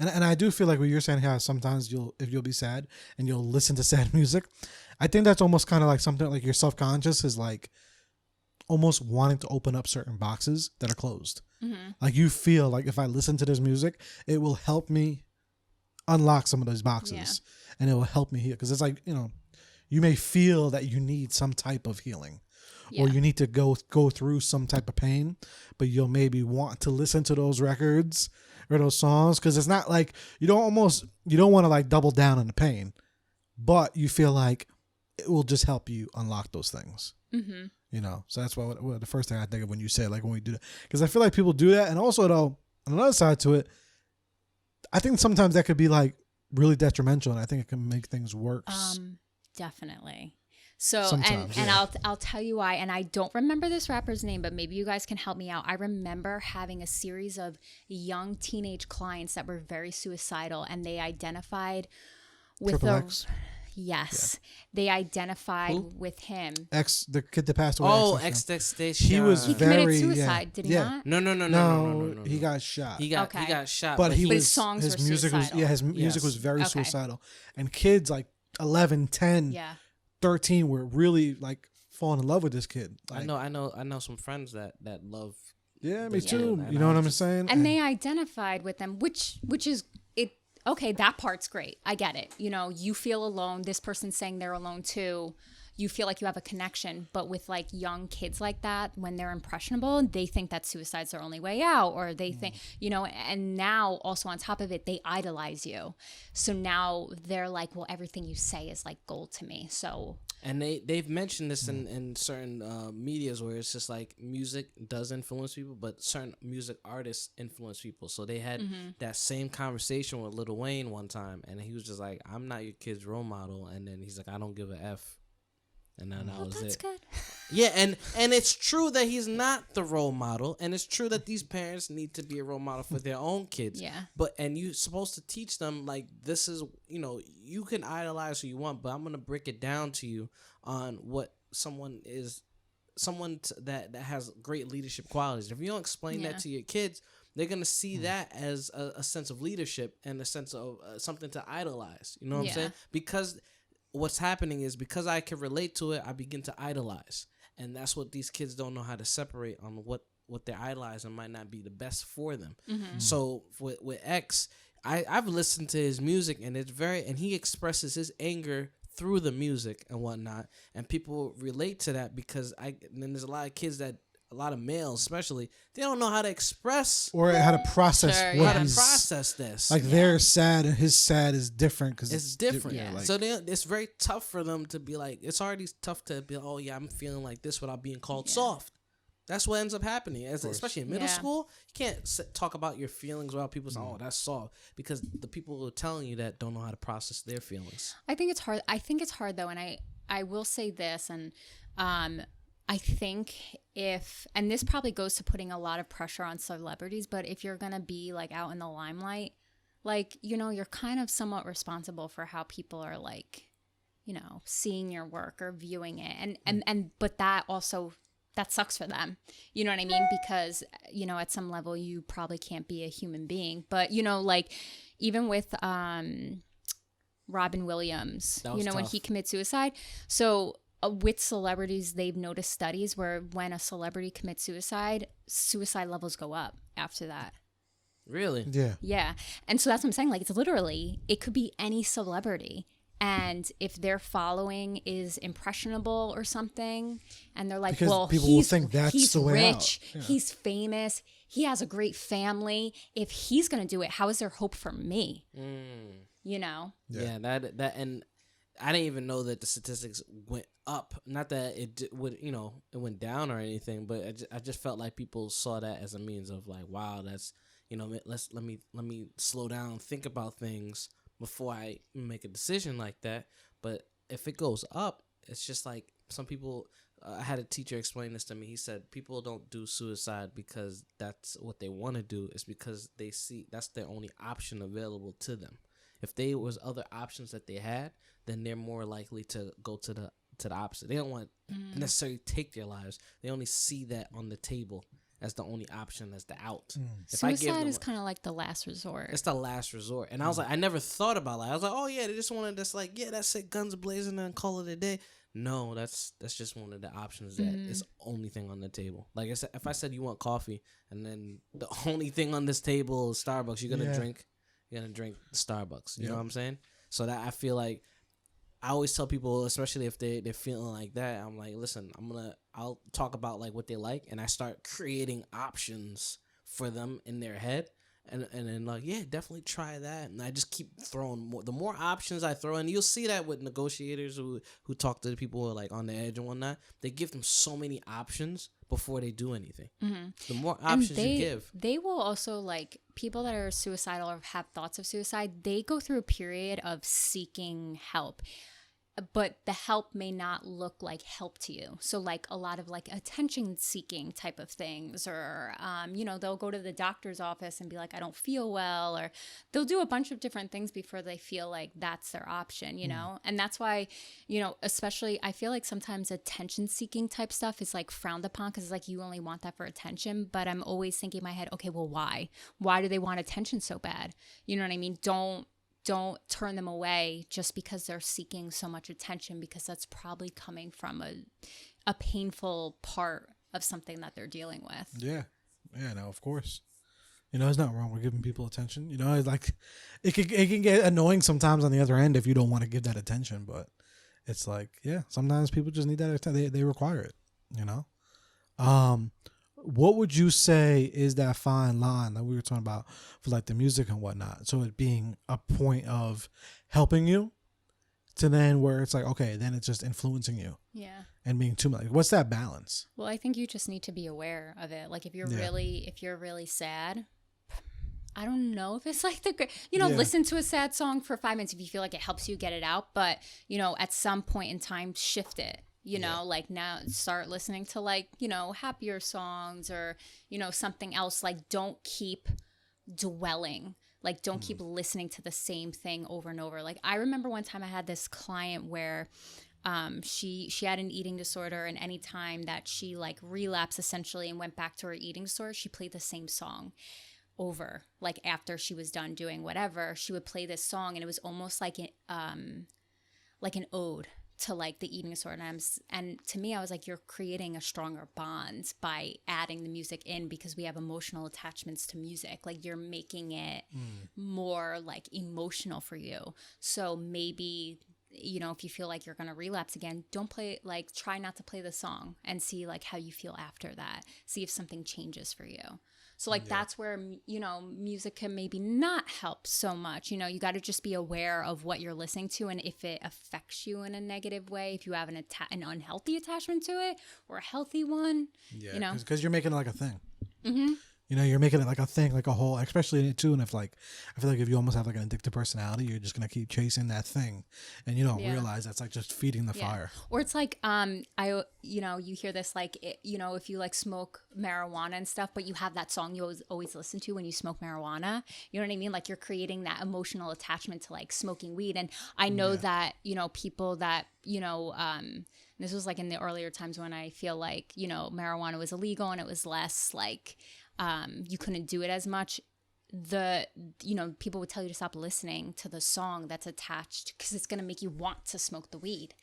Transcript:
And I do feel like what you're saying, how sometimes you'll be sad and you'll listen to sad music. I think that's almost kind of like something like your self-conscious is like almost wanting to open up certain boxes that are closed. Mm-hmm. Like you feel like if I listen to this music, it will help me unlock some of those boxes and it will help me heal. Because it's like, you may feel that you need some type of healing or you need to go through some type of pain, but you'll maybe want to listen to those records or those songs. Because it's not like you don't want to like double down on the pain, but you feel like it will just help you unlock those things. Mm-hmm. So that's what the first thing I think of when you say like when we do that, because I feel like people do that. And also though, on another side to it, I think sometimes that could be like really detrimental, and I think it can make things worse. Definitely. So, sometimes, and I'll tell you why, and I don't remember this rapper's name, but maybe you guys can help me out. I remember having a series of young teenage clients that were very suicidal, and they identified with Yes. Yeah. They identified with him. The kid that passed away. Oh, XXX. He committed suicide, did he not? No. He got shot. He got shot. But his songs his were music suicidal. his music was very suicidal. And kids like 11, 10, 13 were really like falling in love with this kid. Like, I know some friends that love. Yeah, me too. You know what I'm saying? And they identified with them, which is it. Okay, that part's great. I get it. You feel alone. This person's saying they're alone too. You feel like you have a connection. But with like young kids like that, when they're impressionable, they think that suicide's their only way out, or they think, and now also on top of it, they idolize you. So now they're like, well, everything you say is like gold to me. So. And they've mentioned this in certain medias where it's just like music does influence people, but certain music artists influence people. So they had that same conversation with Lil Wayne one time, and he was just like, I'm not your kid's role model. And then he's like, I don't give a F. And then that was that's it. Good. Yeah, and it's true that he's not the role model, and it's true that these parents need to be a role model for their own kids. Yeah. And you're supposed to teach them like this is, you can idolize who you want, but I'm gonna break it down to you on what someone that has great leadership qualities. If you don't explain that to your kids, they're gonna see that as a sense of leadership and a sense of something to idolize. You know what I'm saying? Because what's happening is because I can relate to it, I begin to idolize. And that's what these kids don't know how to separate on what they're idolizing might not be the best for them. Mm-hmm. So with X, I've listened to his music and and he expresses his anger through the music and whatnot. And people relate to that because then there's a lot of kids a lot of males especially, they don't know how to express or how to process this. Like they're sad and his sad is different because it's different. So it's very tough for them to be like, it's already tough to be, oh yeah, I'm feeling like this without being called soft. That's what ends up happening, especially in middle school. You can't talk about your feelings without people saying, "Oh, that's soft," because the people who are telling you that don't know how to process their feelings. I think it's hard though, and I will say this, and I think and this probably goes to putting a lot of pressure on celebrities, but if you're gonna be like out in the limelight, like you're kind of somewhat responsible for how people are like, seeing your work or viewing it, and but that also. That sucks for them. You know what I mean? Because, at some level you probably can't be a human being. But, like even with Robin Williams, when he commits suicide. So with celebrities, they've noticed studies where when a celebrity commits suicide levels go up after that. Really? Yeah. Yeah. And so that's what I'm saying. Like, it could be any celebrity. And if their following is impressionable or something, and they're like, because well, will think that's he's the way rich, out. Yeah. he's famous, he has a great family. If he's going to do it, how is there hope for me? Yeah, that, and I didn't even know that the statistics went up. Not that it would, it went down or anything, but I just felt like people saw that as a means of like, wow, that's, let me slow down, think about things before I make a decision like that. But if it goes up, it's just like some people, I had a teacher explain this to me. He said people don't do suicide because that's what they want to do. It's because they see that's their only option available to them. If there was other options that they had, then they're more likely to go to the opposite. They don't want necessarily take their lives. They only see that on the table as the only option, as the out. If I give Suicide them, is kind of like the last resort. it's the last resort. And I was like, I never thought about that. I was like, oh yeah, they just wanted this, like, yeah, that's it, guns blazing and call it a day. No, that's just one of the options that is the only thing on the table. Like I said, if I said you want coffee and then the only thing on this table is Starbucks, you're gonna drink Starbucks. You know what I'm saying? So that I feel like I always tell people, especially if they're feeling like that, I'm like, listen, I'll talk about like what they like, and I start creating options for them in their head. And then like, yeah, definitely try that. And I just keep throwing more. The more options I throw, and you'll see that with negotiators who talk to the people who are like on the edge and whatnot, they give them so many options before they do anything. The more options you give, they will also, like, people that are suicidal or have thoughts of suicide, they go through a period of seeking help. But the help may not look like help to you. So like a lot of like attention seeking type of things, or, they'll go to the doctor's office and be like, I don't feel well, or they'll do a bunch of different things before they feel like that's their option, you know? And that's why, especially I feel like sometimes attention seeking type stuff is like frowned upon because it's like you only want that for attention. But I'm always thinking in my head, okay, well, why? Why do they want attention so bad? You know what I mean? Don't turn them away just because they're seeking so much attention, because that's probably coming from a painful part of something that they're dealing with. Yeah. Yeah, no, of course. There's nothing wrong with giving people attention. It's like it can get annoying sometimes on the other end if you don't want to give that attention, but it's like, yeah, sometimes people just need that attention. They require it, What would you say is that fine line that we were talking about for like the music and whatnot? So it being a point of helping you to then where it's like, okay, then it's just influencing you. Yeah. And being too much. What's that balance? Well, I think you just need to be aware of it. Like if you're really sad, I don't know if it's like listen to a sad song for 5 minutes if you feel like it helps you get it out. But, at some point in time, shift it. Like now start listening to like, happier songs or, something else. Like don't keep dwelling. Like don't keep listening to the same thing over and over. Like I remember one time I had this client where she had an eating disorder, and anytime that she like relapsed essentially and went back to her eating disorder, she played the same song over. Like after she was done doing whatever, she would play this song, and it was almost like an ode to like the eating disorder. And to me, I was like, you're creating a stronger bond by adding the music in, because we have emotional attachments to music. Like you're making it more like emotional for you. So maybe, if you feel like you're going to relapse again, try not to play the song and see like how you feel after that. See if something changes for you. So like that's where, music can maybe not help so much. You got to just be aware of what you're listening to, and if it affects you in a negative way, if you have an unhealthy attachment to it or a healthy one. Yeah, because you're making it like a thing. Mm-hmm. You're making it like a thing, like a whole, especially in it too. And if like, I feel like if you almost have like an addictive personality, you're just going to keep chasing that thing, and you don't realize that's like just feeding the fire. Or it's like, you hear this, like, if you like smoke marijuana and stuff, but you have that song you always listen to when you smoke marijuana, you know what I mean? Like you're creating that emotional attachment to like smoking weed. And I know that, people that, this was like in the earlier times when I feel like, marijuana was illegal and it was less like, you couldn't do it as much. People would tell you to stop listening to the song that's attached because it's going to make you want to smoke the weed.